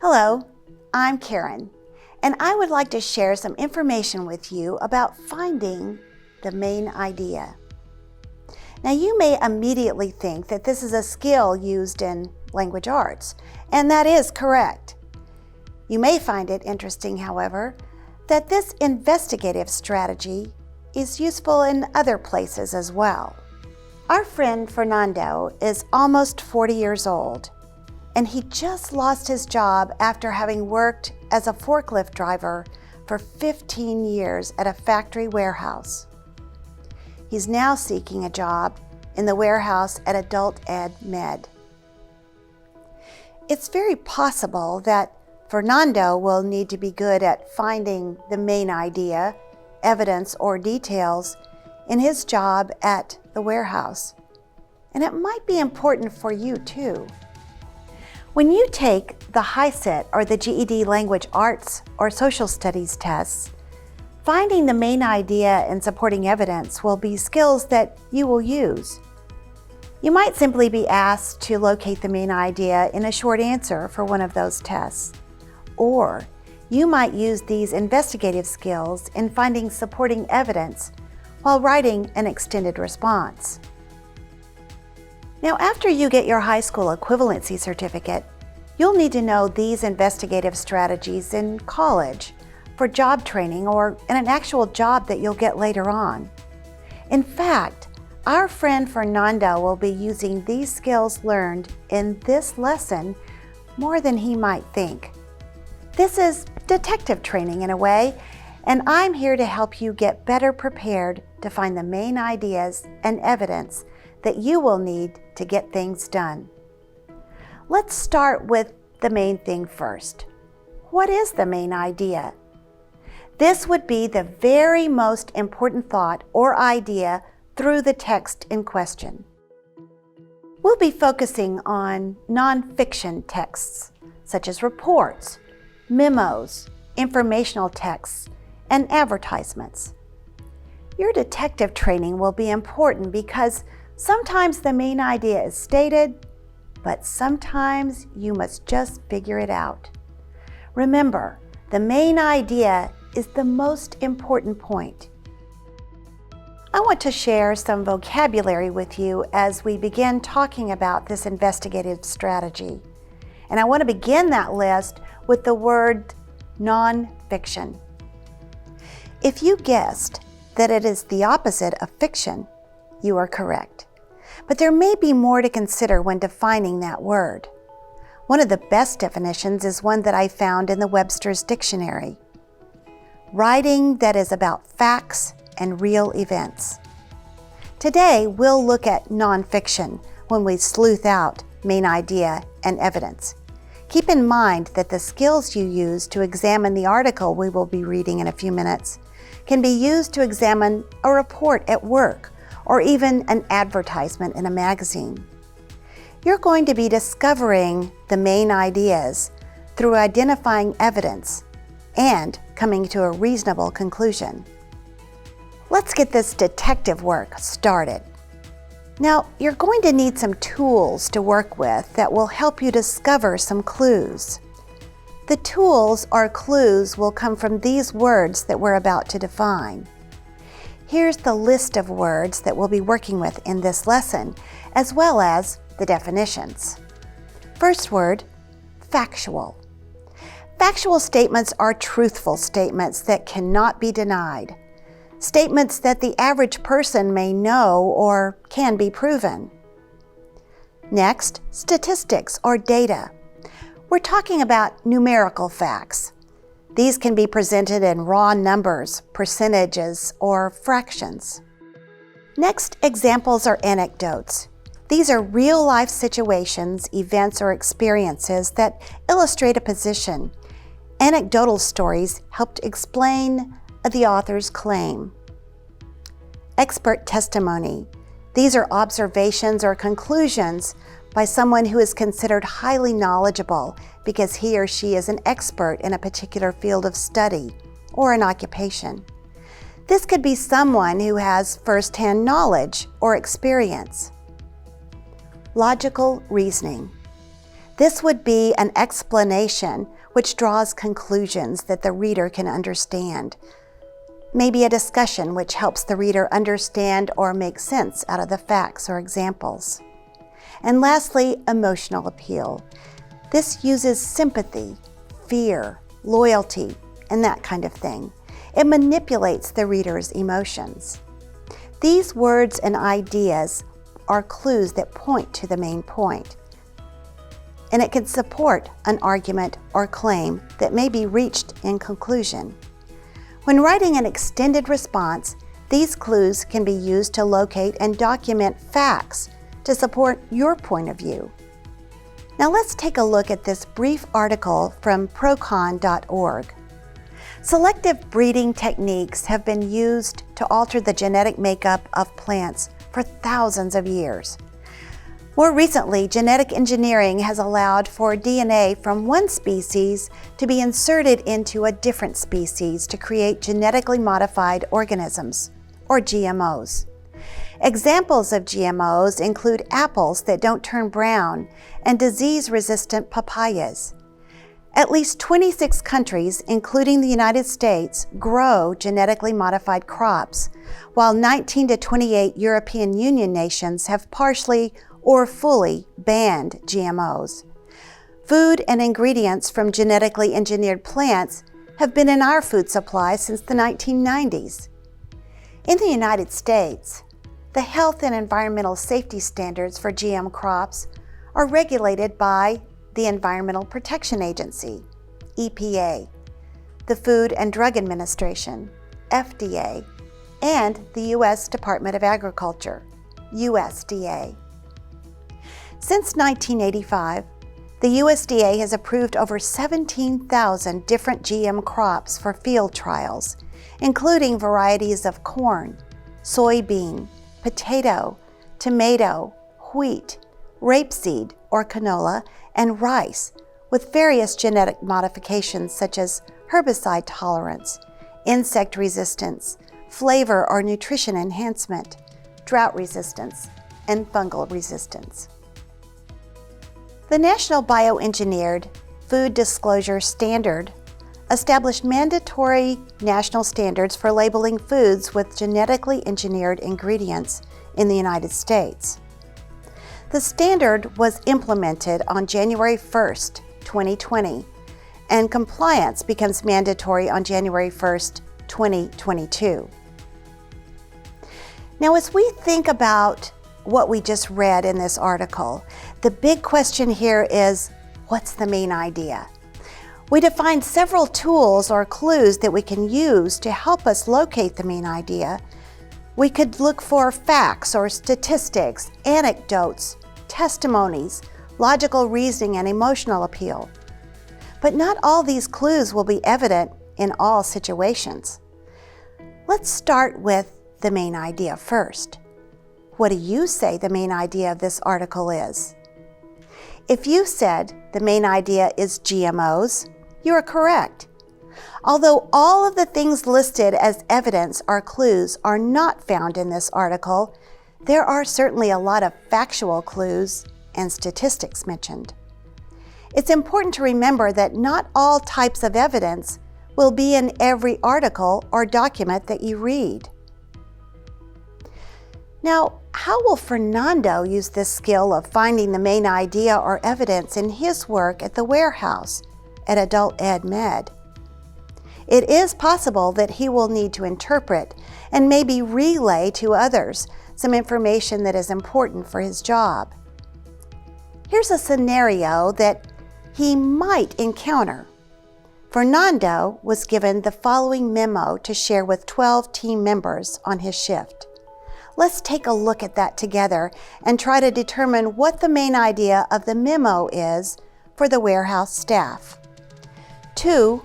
Hello, I'm Karen, and I would like to share some information with you about finding the main idea. Now, you may immediately think that this is a skill used in language arts, and that is correct. You may find it interesting, however, that this investigative strategy is useful in other places as well. Our friend Fernando is almost 40 years old, and he just lost his job after having worked as a forklift driver for 15 years at a factory warehouse. He's now seeking a job in the warehouse at AdultEdMed. It's very possible that Fernando will need to be good at finding the main idea, evidence, or details in his job at the warehouse. And it might be important for you too. When you take the HiSET or the GED Language Arts or Social Studies tests, finding the main idea and supporting evidence will be skills that you will use. You might simply be asked to locate the main idea in a short answer for one of those tests. Or you might use these investigative skills in finding supporting evidence while writing an extended response. Now, after you get your high school equivalency certificate, you'll need to know these investigative strategies in college for job training or in an actual job that you'll get later on. In fact, our friend Fernando will be using these skills learned in this lesson more than he might think. This is detective training in a way, and I'm here to help you get better prepared to find the main ideas and evidence that you will need to get things done. Let's start with the main thing first. What is the main idea? This would be the very most important thought or idea through the text in question. We'll be focusing on nonfiction texts, such as reports, memos, informational texts, and advertisements. Your detective training will be important because sometimes the main idea is stated, but sometimes you must just figure it out. Remember, the main idea is the most important point. I want to share some vocabulary with you as we begin talking about this investigative strategy. And I want to begin that list with the word nonfiction. If you guessed that it is the opposite of fiction, you are correct. But there may be more to consider when defining that word. One of the best definitions is one that I found in the Webster's dictionary. Writing that is about facts and real events. Today, we'll look at nonfiction when we sleuth out main idea and evidence. Keep in mind that the skills you use to examine the article we will be reading in a few minutes can be used to examine a report at work or even an advertisement in a magazine. You're going to be discovering the main ideas through identifying evidence and coming to a reasonable conclusion. Let's get this detective work started. Now, you're going to need some tools to work with that will help you discover some clues. The tools or clues will come from these words that we're about to define. Here's the list of words that we'll be working with in this lesson, as well as the definitions. First word, factual. Factual statements are truthful statements that cannot be denied. Statements that the average person may know or can be proven. Next, statistics or data. We're talking about numerical facts. These can be presented in raw numbers, percentages, or fractions. Next, examples are anecdotes. These are real-life situations, events, or experiences that illustrate a position. Anecdotal stories help to explain the author's claim. Expert testimony. These are observations or conclusions by someone who is considered highly knowledgeable because he or she is an expert in a particular field of study or an occupation. This could be someone who has first-hand knowledge or experience. Logical reasoning. This would be an explanation which draws conclusions that the reader can understand. Maybe a discussion which helps the reader understand or make sense out of the facts or examples. And lastly, emotional appeal. This uses sympathy, fear, loyalty, and that kind of thing. It manipulates the reader's emotions. These words and ideas are clues that point to the main point, and it can support an argument or claim that may be reached in conclusion. When writing an extended response, these clues can be used to locate and document facts to support your point of view. Now let's take a look at this brief article from procon.org. Selective breeding techniques have been used to alter the genetic makeup of plants for thousands of years. More recently, genetic engineering has allowed for DNA from one species to be inserted into a different species to create genetically modified organisms, or GMOs. Examples of GMOs include apples that don't turn brown and disease-resistant papayas. At least 26 countries, including the United States, grow genetically modified crops, while 19 to 28 European Union nations have partially or fully banned GMOs. Food and ingredients from genetically engineered plants have been in our food supply since the 1990s. In the United States, the health and environmental safety standards for GM crops are regulated by the Environmental Protection Agency, EPA, the Food and Drug Administration, FDA, and the U.S. Department of Agriculture, USDA. Since 1985, the USDA has approved over 17,000 different GM crops for field trials, including varieties of corn, soybean, potato, tomato, wheat, rapeseed or canola, and rice, with various genetic modifications such as herbicide tolerance, insect resistance, flavor or nutrition enhancement, drought resistance, and fungal resistance. The National Bioengineered Food Disclosure Standard established mandatory national standards for labeling foods with genetically engineered ingredients in the United States. The standard was implemented on January 1st, 2020, and compliance becomes mandatory on January 1st, 2022. Now, as we think about what we just read in this article, the big question here is, what's the main idea? We defined several tools or clues that we can use to help us locate the main idea. We could look for facts or statistics, anecdotes, testimonies, logical reasoning, and emotional appeal. But not all these clues will be evident in all situations. Let's start with the main idea first. What do you say the main idea of this article is? If you said the main idea is GMOs, you are correct. Although all of the things listed as evidence or clues are not found in this article, there are certainly a lot of factual clues and statistics mentioned. It's important to remember that not all types of evidence will be in every article or document that you read. Now, how will Fernando use this skill of finding the main idea or evidence in his work at the warehouse at AdultEdMed? It is possible that he will need to interpret and maybe relay to others some information that is important for his job. Here's a scenario that he might encounter. Fernando was given the following memo to share with 12 team members on his shift. Let's take a look at that together and try to determine what the main idea of the memo is for the warehouse staff. To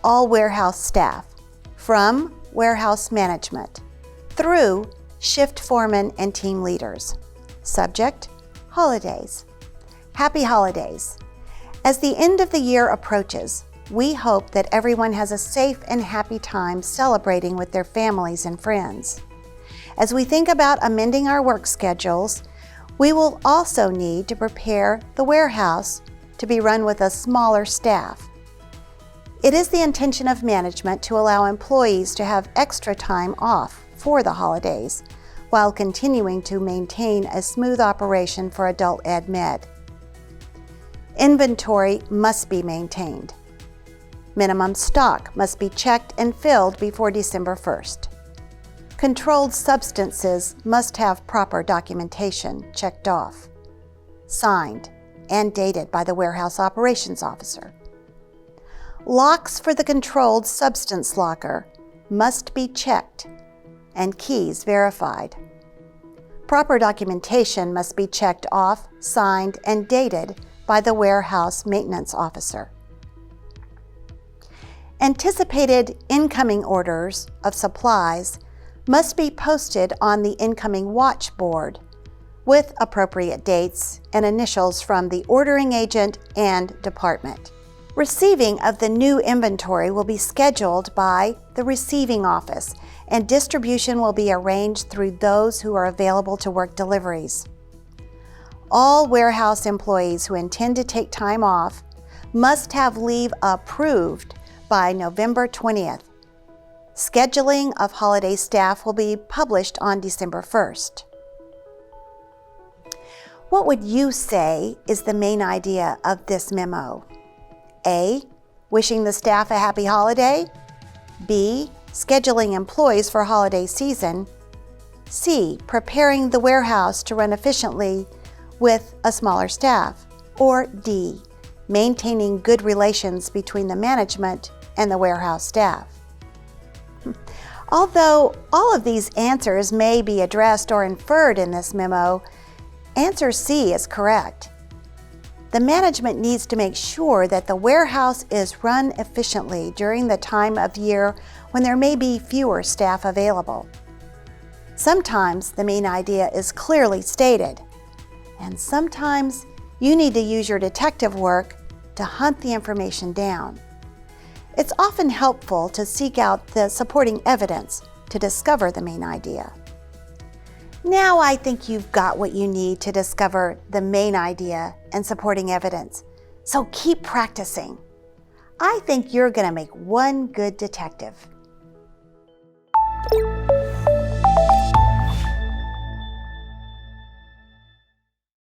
all warehouse staff, from warehouse management, through shift foremen and team leaders. Subject, holidays. Happy holidays. As the end of the year approaches, we hope that everyone has a safe and happy time celebrating with their families and friends. As we think about amending our work schedules, we will also need to prepare the warehouse to be run with a smaller staff. It is the intention of management to allow employees to have extra time off for the holidays while continuing to maintain a smooth operation for AdultEdMed. Inventory must be maintained. Minimum stock must be checked and filled before December 1st. Controlled substances must have proper documentation checked off, signed, and dated by the warehouse operations officer. Locks for the controlled substance locker must be checked and keys verified. Proper documentation must be checked off, signed, and dated by the warehouse maintenance officer. Anticipated incoming orders of supplies must be posted on the incoming watch board with appropriate dates and initials from the ordering agent and department. Receiving of the new inventory will be scheduled by the receiving office, and distribution will be arranged through those who are available to work deliveries. All warehouse employees who intend to take time off must have leave approved by November 20th. Scheduling of holiday staff will be published on December 1st. What would you say is the main idea of this memo? A, wishing the staff a happy holiday. B, scheduling employees for holiday season. C, preparing the warehouse to run efficiently with a smaller staff. Or D, maintaining good relations between the management and the warehouse staff. Although all of these answers may be addressed or inferred in this memo, answer C is correct. The management needs to make sure that the warehouse is run efficiently during the time of year when there may be fewer staff available. Sometimes the main idea is clearly stated, and sometimes you need to use your detective work to hunt the information down. It's often helpful to seek out the supporting evidence to discover the main idea. Now I think you've got what you need to discover the main idea and supporting evidence, so keep practicing. I think you're going to make one good detective.